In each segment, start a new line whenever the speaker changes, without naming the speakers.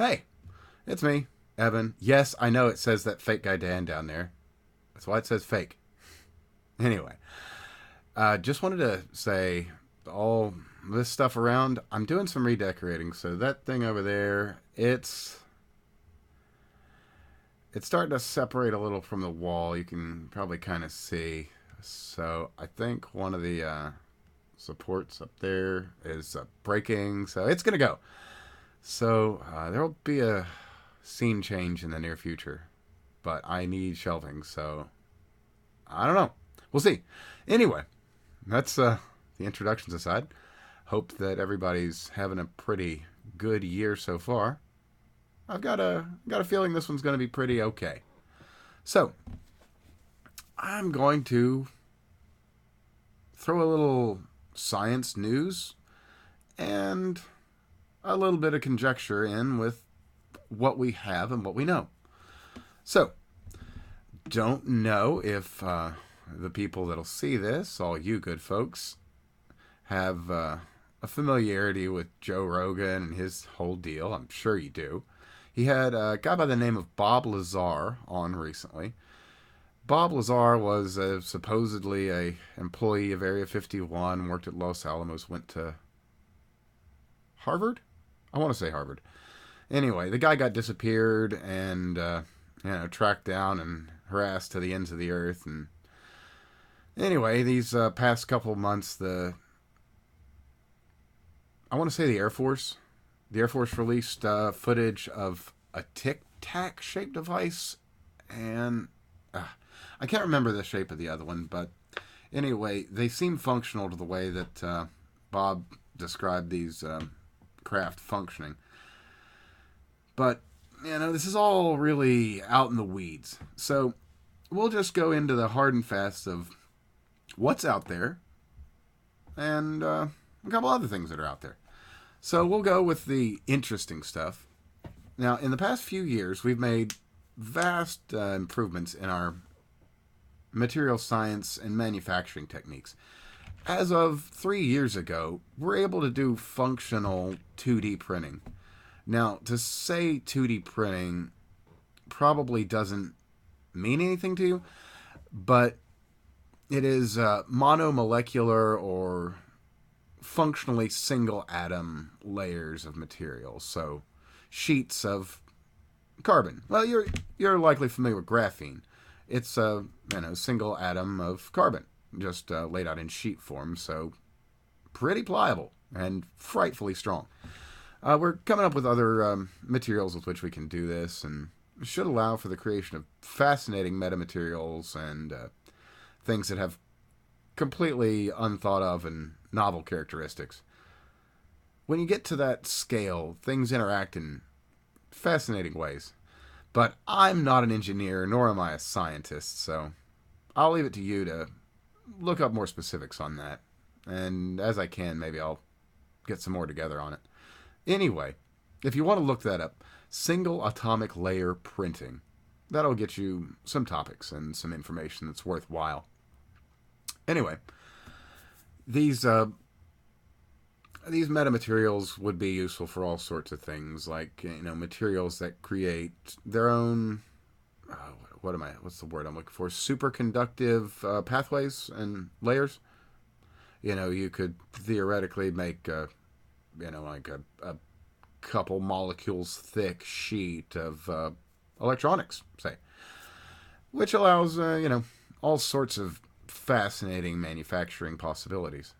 Hey, it's me, Evan. Yes, I know it says that fake guy Dan down there. That's why it says fake. Anyway, just wanted to say all this stuff around. I'm doing some redecorating, so that thing over there, it's starting to separate a little from the wall. You can probably kind of see. So I think one of the supports up there is breaking, so it's gonna go. So there'll be a scene change in the near future, but I need shelving, so I don't know. We'll see. Anyway, that's the introductions aside. Hope that everybody's having a pretty good year so far. I've got a feeling this one's going to be pretty okay. So I'm going to throw a little science news and a little bit of conjecture in with what we have and what we know. So, don't know if the people that'll see this, all you good folks, have a familiarity with Joe Rogan and his whole deal. I'm sure you do. He had a guy by the name of Bob Lazar on recently. Bob Lazar was supposedly a employee of Area 51, worked at Los Alamos, went to Harvard? I want to say Harvard. Anyway, the guy got disappeared and tracked down and harassed to the ends of the earth. And anyway, these past couple months, I want to say the Air Force released footage of a Tic Tac shaped device, and I can't remember the shape of the other one, but anyway, they seem functional to the way that Bob described these craft functioning. But, this is all really out in the weeds. So we'll just go into the hard and fast of what's out there and a couple other things that are out there. So we'll go with the interesting stuff. Now, in the past few years, we've made vast improvements in our material science and manufacturing techniques. As of 3 years ago, we're able to do functional 2D printing. Now, to say 2D printing probably doesn't mean anything to you, but it is monomolecular or functionally single atom layers of material. So, sheets of carbon. Well, you're likely familiar with graphene. It's a single atom of carbon, just laid out in sheet form, so pretty pliable and frightfully strong. We're coming up with other materials with which we can do this, and should allow for the creation of fascinating metamaterials and things that have completely unthought of and novel characteristics. When you get to that scale, things interact in fascinating ways. But I'm not an engineer, nor am I a scientist, so I'll leave it to you to look up more specifics on that. And as I can, maybe I'll get some more together on it. Anyway, if you want to look that up, single atomic layer printing. That'll get you some topics and some information that's worthwhile. Anyway, these metamaterials would be useful for all sorts of things, like materials that create their own what's the word I'm looking for? Superconductive pathways and layers. You could theoretically make like a couple molecules thick sheet of electronics, say, which allows all sorts of fascinating manufacturing possibilities,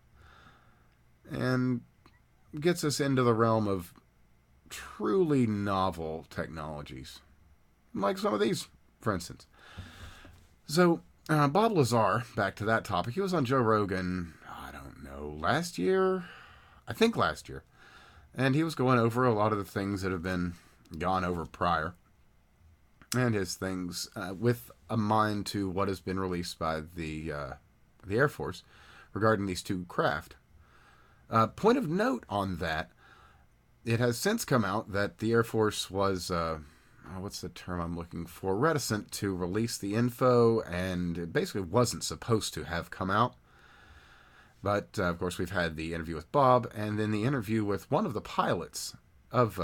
and gets us into the realm of truly novel technologies, like some of these, for instance. So, Bob Lazar, back to that topic, he was on Joe Rogan, I don't know, last year, and he was going over a lot of the things that have been gone over prior, and his things, with a mind to what has been released by the Air Force regarding these two craft. Point of note on that, it has since come out that the Air Force was, what's the term I'm looking for, reticent to release the info, and it basically wasn't supposed to have come out. But, of course, we've had the interview with Bob, and then the interview with one of the pilots of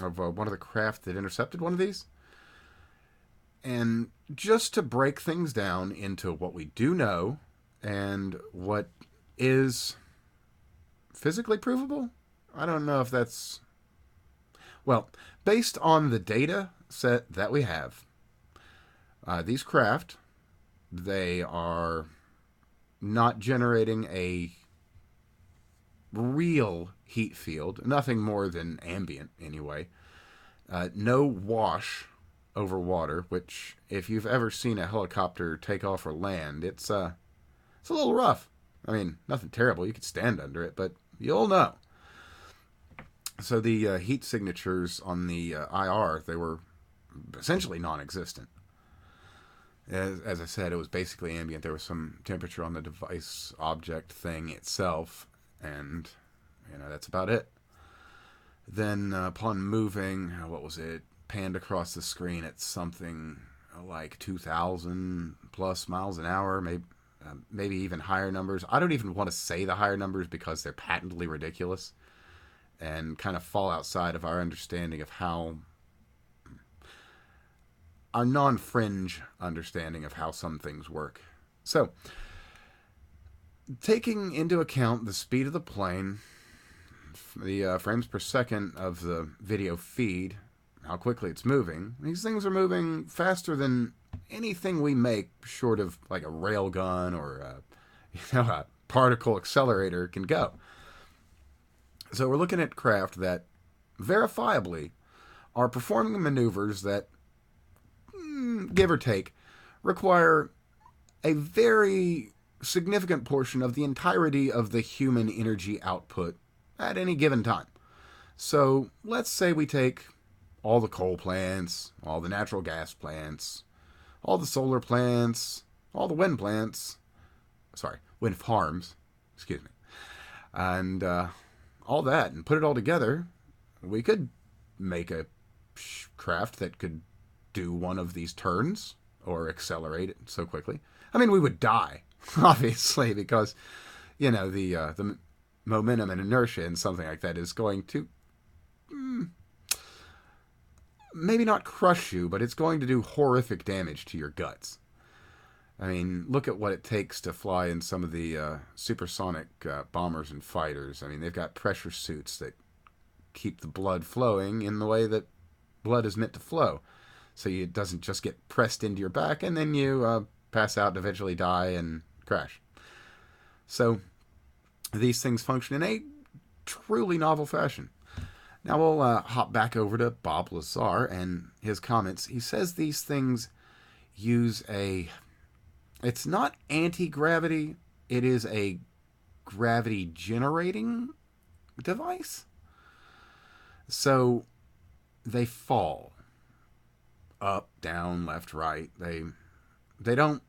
of one of the craft that intercepted one of these. And just to break things down into what we do know and what is physically provable, I don't know if that's... Well, based on the data set that we have, these craft, they are not generating a real heat field, nothing more than ambient anyway. No wash over water, which if you've ever seen a helicopter take off or land, it's a little rough. I mean, nothing terrible. You could stand under it, but you'll know. So the heat signatures on the IR, they were essentially non-existent. As I said, it was basically ambient. There was some temperature on the device object thing itself, and that's about it. Then upon moving, what was it, panned across the screen at something like 2,000 plus miles an hour, maybe even higher numbers. I don't even want to say the higher numbers because they're patently ridiculous and kind of fall outside of our understanding of how... our non-fringe understanding of how some things work. So, taking into account the speed of the plane, the frames per second of the video feed, how quickly it's moving, these things are moving faster than anything we make short of like a rail gun or a particle accelerator can go. So we're looking at craft that verifiably are performing maneuvers that, give or take, require a very significant portion of the entirety of the human energy output at any given time. So let's say we take all the coal plants, all the natural gas plants, all the solar plants, all the wind farms, excuse me, and all that, and put it all together. We could make a craft that could do one of these turns or accelerate it so quickly. I mean, we would die, obviously, because the momentum and inertia in something like that is going to maybe not crush you, but it's going to do horrific damage to your guts. I mean, look at what it takes to fly in some of the supersonic bombers and fighters. I mean, they've got pressure suits that keep the blood flowing in the way that blood is meant to flow. So it doesn't just get pressed into your back and then you pass out and eventually die and crash. So these things function in a truly novel fashion. Now we'll hop back over to Bob Lazar and his comments. He says these things use it's not anti-gravity, it is a gravity-generating device. So they fall up, down, left, right. They don't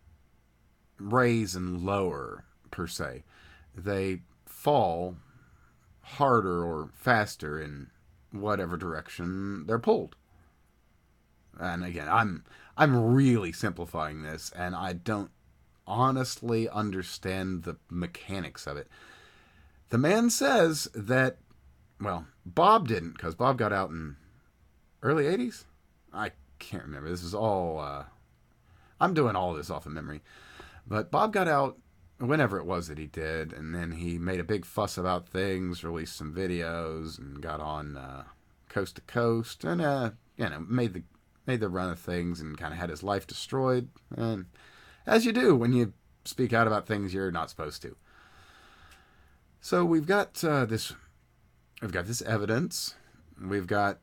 raise and lower, per se. They fall harder or faster in whatever direction they're pulled. And again, I'm really simplifying this, and I don't honestly understand the mechanics of it. The man says that, well, Bob didn't, because Bob got out in early 80s? I can't remember. This is all... I'm doing all this off of memory. But Bob got out whenever it was that he did, and then he made a big fuss about things, released some videos, and got on Coast to Coast, and made the run of things, and kind of had his life destroyed. And as you do when you speak out about things you're not supposed to. So we've got this evidence. We've got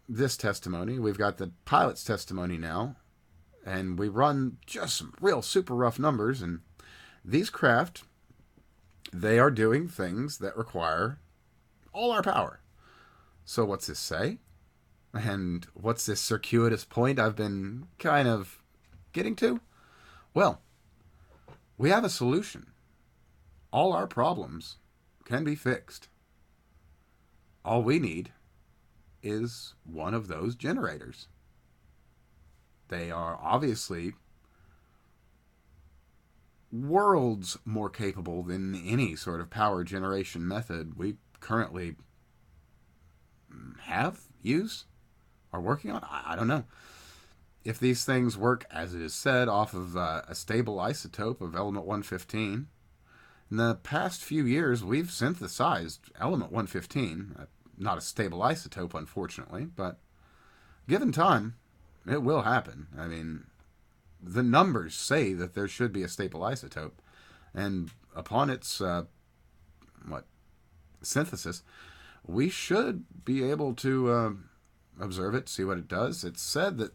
this testimony. We've got the pilot's testimony now. And we run just some real super rough numbers. And these craft, they are doing things that require all our power. So what's this say? And what's this circuitous point I've been kind of getting to? Well, we have a solution. All our problems can be fixed. All we need is one of those generators. They are obviously worlds more capable than any sort of power generation method we currently have, use or working on? I don't know. If these things work, as it is said, off of a stable isotope of element 115, in the past few years, we've synthesized element 115, not a stable isotope, unfortunately, but given time, it will happen. I mean, the numbers say that there should be a stable isotope, and upon its synthesis, we should be able to observe it, see what it does. It's said that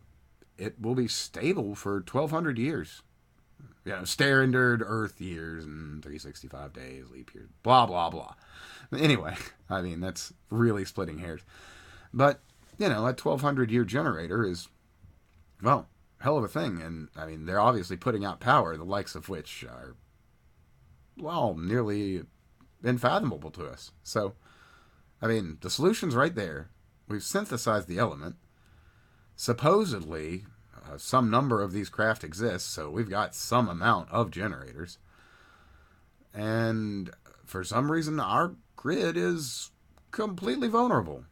it will be stable for 1,200 years. Standard Earth years and 365 days, leap years, blah, blah, blah. Anyway, I mean, that's really splitting hairs. But, a 1,200-year generator is, well, hell of a thing. And, I mean, they're obviously putting out power, the likes of which are, well, nearly unfathomable to us. So, I mean, the solution's right there. We've synthesized the element. Supposedly, some number of these craft exists, so we've got some amount of generators. And for some reason, our grid is completely vulnerable.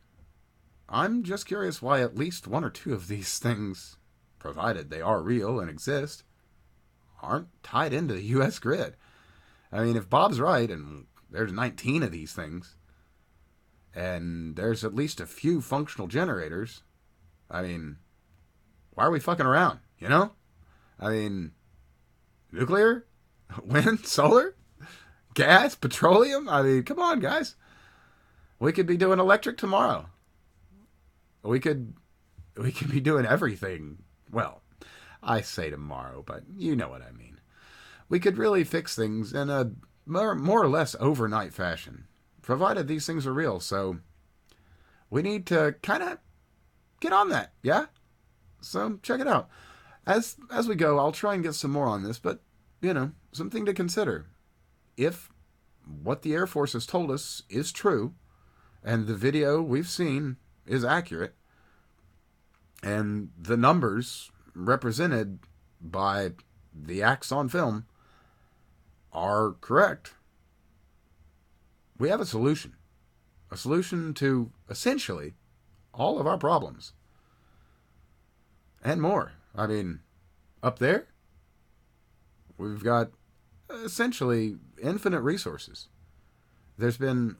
I'm just curious why at least one or two of these things, provided they are real and exist, aren't tied into the U.S. grid. I mean, if Bob's right, and there's 19 of these things, and there's at least a few functional generators, I mean, why are we fucking around, I mean, nuclear? Wind? Solar? Gas? Petroleum? I mean, come on, guys. We could be doing electric tomorrow. We could be doing everything. Well, I say tomorrow, but you know what I mean. We could really fix things in a more or less overnight fashion, provided these things are real. So we need to kind of get on that, yeah? So check it out. As we go, I'll try and get some more on this, but, something to consider. If what the Air Force has told us is true, and the video we've seen is accurate, and the numbers represented by the acts on film are correct, we have a solution. A solution to, essentially, all of our problems. And more. I mean, up there, we've got essentially infinite resources. There's been,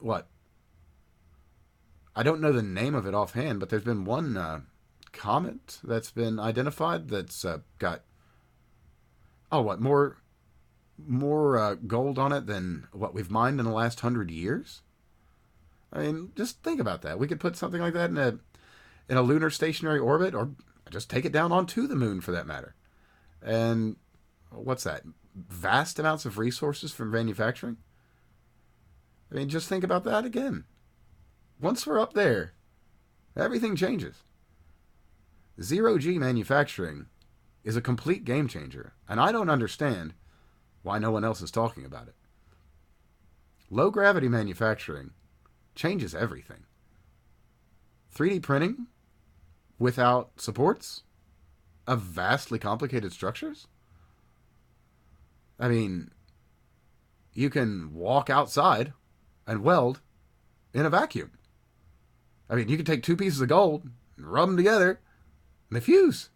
I don't know the name of it offhand, but there's been one comet that's been identified that's got, more gold on it than what we've mined in the last 100 years? I mean, just think about that. We could put something like that in a lunar stationary orbit, or just take it down onto the moon, for that matter. And what's that? Vast amounts of resources for manufacturing? I mean, just think about that again. Once we're up there, everything changes. Zero-G manufacturing is a complete game changer, and I don't understand why no one else is talking about it. Low-gravity manufacturing changes everything. 3D printing without supports of vastly complicated structures? I mean, you can walk outside and weld in a vacuum. I mean, you can take two pieces of gold and rub them together and they fuse.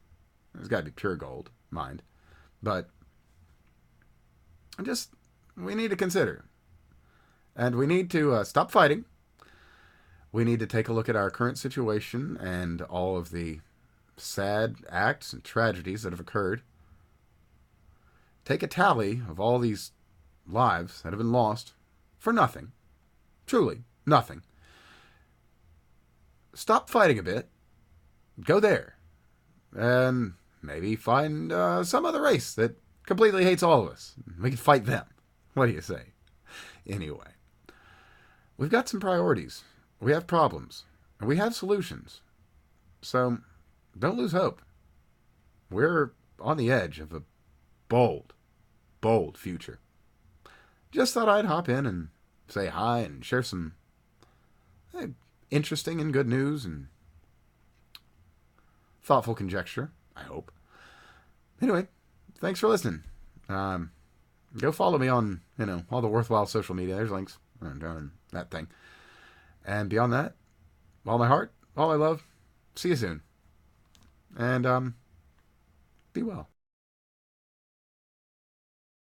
There's got to be pure gold, mind. But we need to consider. And we need to stop fighting. We need to take a look at our current situation and all of the sad acts and tragedies that have occurred. Take a tally of all these lives that have been lost for nothing. Truly, nothing. Stop fighting a bit. Go there. And maybe find some other race that completely hates all of us. We can fight them. What do you say? Anyway, we've got some priorities. We have problems, and we have solutions. So, don't lose hope. We're on the edge of a bold, bold future. Just thought I'd hop in and say hi and share some interesting and good news and thoughtful conjecture, I hope. Anyway, thanks for listening. Go follow me on, all the worthwhile social media. There's links down in that thing. And beyond that, all my heart, all my love, See you soon. And be well.